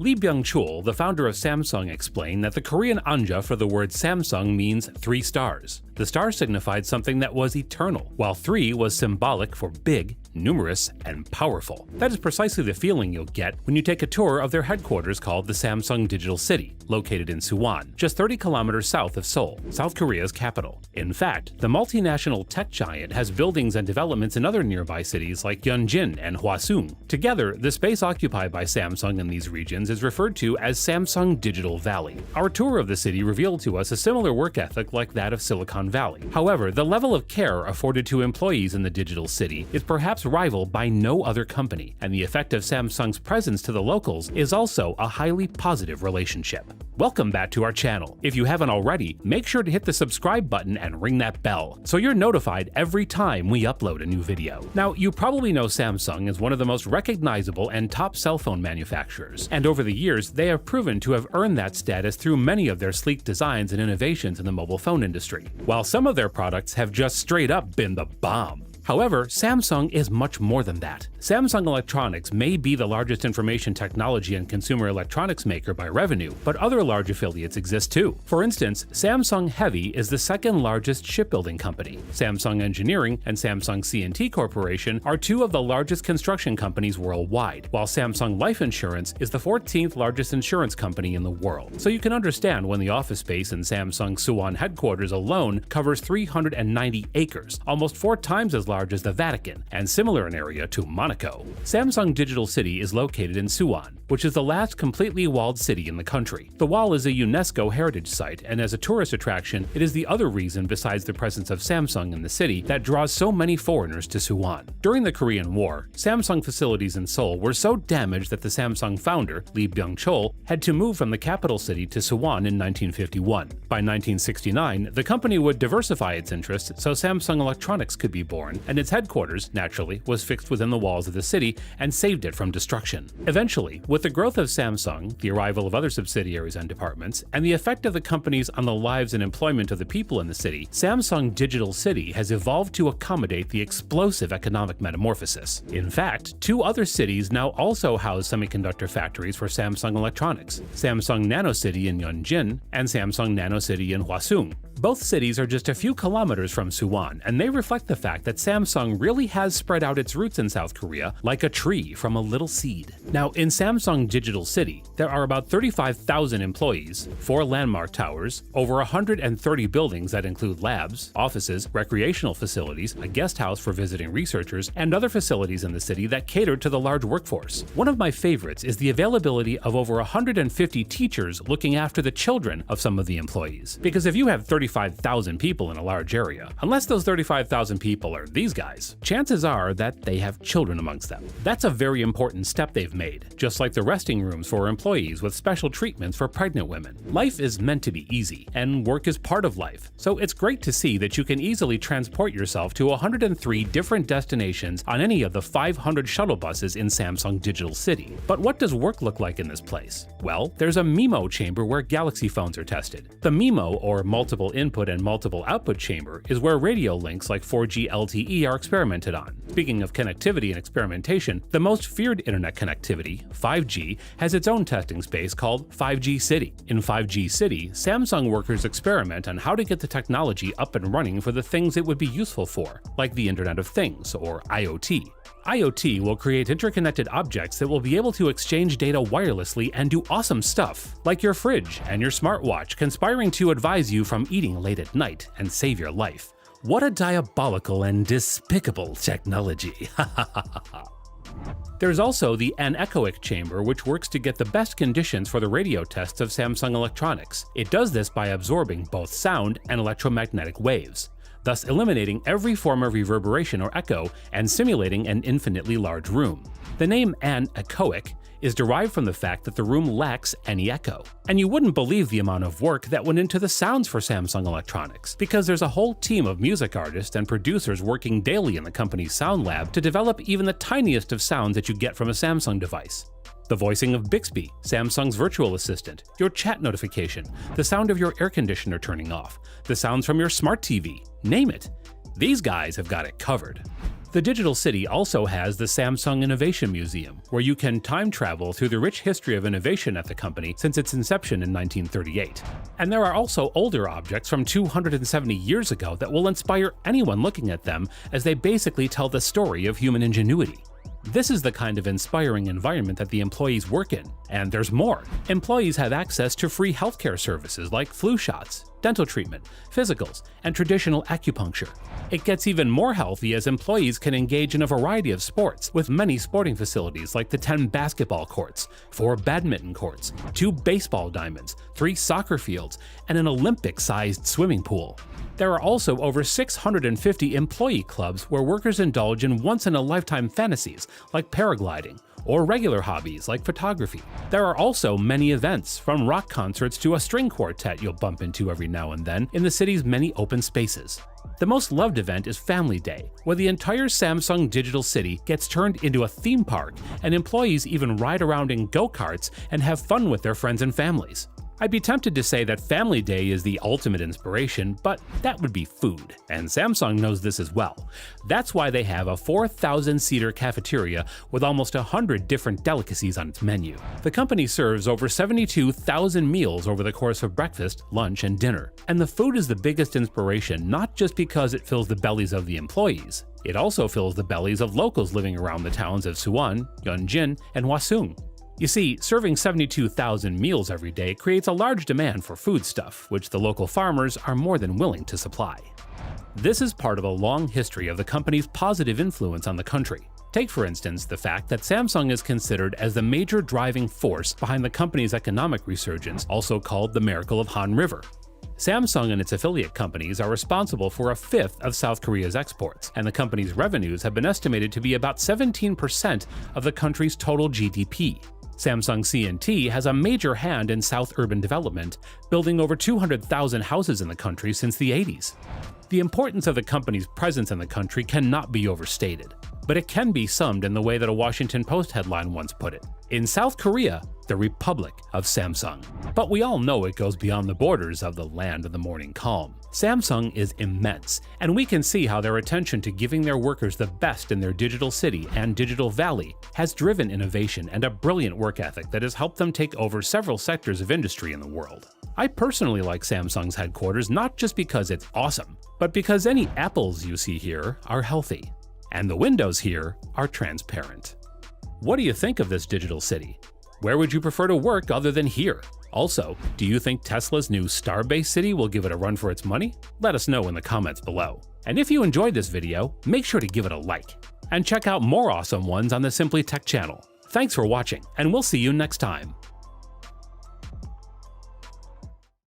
Lee Byung-chul, the founder of Samsung, explained that the Korean anja for the word Samsung means 3 stars. The star signified something that was eternal, while 3 was symbolic for big, numerous, and powerful. That is precisely the feeling you'll get when you take a tour of their headquarters called the Samsung Digital City, located in Suwon, just 30 kilometers south of Seoul, South Korea's capital. In fact, the multinational tech giant has buildings and developments in other nearby cities like Yeonjin and Hwaseong. Together, the space occupied by Samsung in these regions is referred to as Samsung Digital Valley. Our tour of the city revealed to us a similar work ethic like that of Silicon Valley. However, the level of care afforded to employees in the digital city is perhaps rivaled by no other company, and the effect of Samsung's presence to the locals is also a highly positive relationship. Welcome back to our channel. If you haven't already, make sure to hit the subscribe button and ring that bell so you're notified every time we upload a new video. Now, you probably know Samsung as one of the most recognizable and top cell phone manufacturers, and over the years they have proven to have earned that status through many of their sleek designs and innovations in the mobile phone industry, while some of their products have just straight up been the bomb. However, Samsung is much more than that. Samsung Electronics may be the largest information technology and consumer electronics maker by revenue, but other large affiliates exist too. For instance, Samsung Heavy is the second largest shipbuilding company. Samsung Engineering and Samsung C&T Corporation are 2 of the largest construction companies worldwide, while Samsung Life Insurance is the 14th largest insurance company in the world. So you can understand when the office space in Samsung Suwon headquarters alone covers 390 acres, almost 4 times as large as the Vatican, and similar in area to Monaco. Samsung Digital City is located in Suwon, which is the last completely walled city in the country. The wall is a UNESCO heritage site, and as a tourist attraction, it is the other reason besides the presence of Samsung in the city that draws so many foreigners to Suwon. During the Korean War, Samsung facilities in Seoul were so damaged that the Samsung founder, Lee Byung-chul, had to move from the capital city to Suwon in 1951. By 1969, the company would diversify its interests so Samsung Electronics could be born, and its headquarters, naturally, was fixed within the walls of the city and saved it from destruction. Eventually, with the growth of Samsung, the arrival of other subsidiaries and departments, and the effect of the companies on the lives and employment of the people in the city, Samsung Digital City has evolved to accommodate the explosive economic metamorphosis. In fact, 2 other cities now also house semiconductor factories for Samsung Electronics, Samsung Nano City in Yeonjin and Samsung Nano City in Hwaseong. Both cities are just a few kilometers from Suwon, and they reflect the fact that Samsung really has spread out its roots in South Korea like a tree from a little seed. Now, in Samsung Digital City, there are about 35,000 employees, 4 landmark towers, over 130 buildings that include labs, offices, recreational facilities, a guest house for visiting researchers, and other facilities in the city that cater to the large workforce. One of my favorites is the availability of over 150 teachers looking after the children of some of the employees. Because if you have 35,000 people in a large area, unless those 35,000 people are these guys, chances are that they have children amongst them. That's a very important step they've made, just like the resting rooms for employees with special treatments for pregnant women. Life is meant to be easy, and work is part of life, so it's great to see that you can easily transport yourself to 103 different destinations on any of the 500 shuttle buses in Samsung Digital City. But what does work look like in this place? Well, there's a MIMO chamber where Galaxy phones are tested. The MIMO, or multiple input and multiple output chamber, is where radio links like 4G LTE are experimented on. Speaking of connectivity and experimentation, the most feared internet connectivity, 5G, has its own testing space called 5G City. In 5G City, Samsung workers experiment on how to get the technology up and running for the things it would be useful for, like the Internet of Things, or IoT. IoT will create interconnected objects that will be able to exchange data wirelessly and do awesome stuff, like your fridge and your smartwatch conspiring to advise you from eating late at night and save your life. What a diabolical and despicable technology. There's also the anechoic chamber, which works to get the best conditions for the radio tests of Samsung Electronics. It does this by absorbing both sound and electromagnetic waves, thus eliminating every form of reverberation or echo and simulating an infinitely large room. The name anechoic is derived from the fact that the room lacks any echo. And you wouldn't believe the amount of work that went into the sounds for Samsung Electronics, because there's a whole team of music artists and producers working daily in the company's sound lab to develop even the tiniest of sounds that you get from a Samsung device. The voicing of Bixby, Samsung's virtual assistant, your chat notification, the sound of your air conditioner turning off, the sounds from your smart TV, name it. These guys have got it covered. The Digital City also has the Samsung Innovation Museum, where you can time travel through the rich history of innovation at the company since its inception in 1938. And there are also older objects from 270 years ago that will inspire anyone looking at them, as they basically tell the story of human ingenuity. This is the kind of inspiring environment that the employees work in. And there's more. Employees have access to free healthcare services like flu shots, dental treatment, physicals, and traditional acupuncture. It gets even more healthy as employees can engage in a variety of sports, with many sporting facilities like the 10 basketball courts, 4 badminton courts, 2 baseball diamonds, 3 soccer fields, and an Olympic-sized swimming pool. There are also over 650 employee clubs where workers indulge in once-in-a-lifetime fantasies like paragliding, or regular hobbies like photography. There are also many events, from rock concerts to a string quartet you'll bump into every now and then in the city's many open spaces. The most loved event is Family Day, where the entire Samsung Digital City gets turned into a theme park, and employees even ride around in go-karts and have fun with their friends and families. I'd be tempted to say that Family Day is the ultimate inspiration, but that would be food, and Samsung knows this as well. That's why they have a 4,000-seater cafeteria with almost 100 different delicacies on its menu. The company serves over 72,000 meals over the course of breakfast, lunch, and dinner. And the food is the biggest inspiration, not just because it fills the bellies of the employees. It also fills the bellies of locals living around the towns of Suwon, Yeonjin, and Hwaseong. You see, serving 72,000 meals every day creates a large demand for foodstuff, which the local farmers are more than willing to supply. This is part of a long history of the company's positive influence on the country. Take, for instance, the fact that Samsung is considered as the major driving force behind the company's economic resurgence, also called the Miracle of Han River. Samsung and its affiliate companies are responsible for 1/5 of South Korea's exports, and the company's revenues have been estimated to be about 17% of the country's total GDP. Samsung C&T has a major hand in South urban development, building over 200,000 houses in the country since the 80s. The importance of the company's presence in the country cannot be overstated, but it can be summed in the way that a Washington Post headline once put it: "In South Korea, the Republic of Samsung." But we all know it goes beyond the borders of the land of the morning calm. Samsung is immense, and we can see how their attention to giving their workers the best in their digital city and digital valley has driven innovation and a brilliant work ethic that has helped them take over several sectors of industry in the world. I personally like Samsung's headquarters not just because it's awesome, but because any apples you see here are healthy, and the windows here are transparent. What do you think of this digital city? Where would you prefer to work other than here? Also, do you think Tesla's new Starbase City will give it a run for its money? Let us know in the comments below. And if you enjoyed this video, make sure to give it a like. And check out more awesome ones on the Simply Tech channel. Thanks for watching, and we'll see you next time.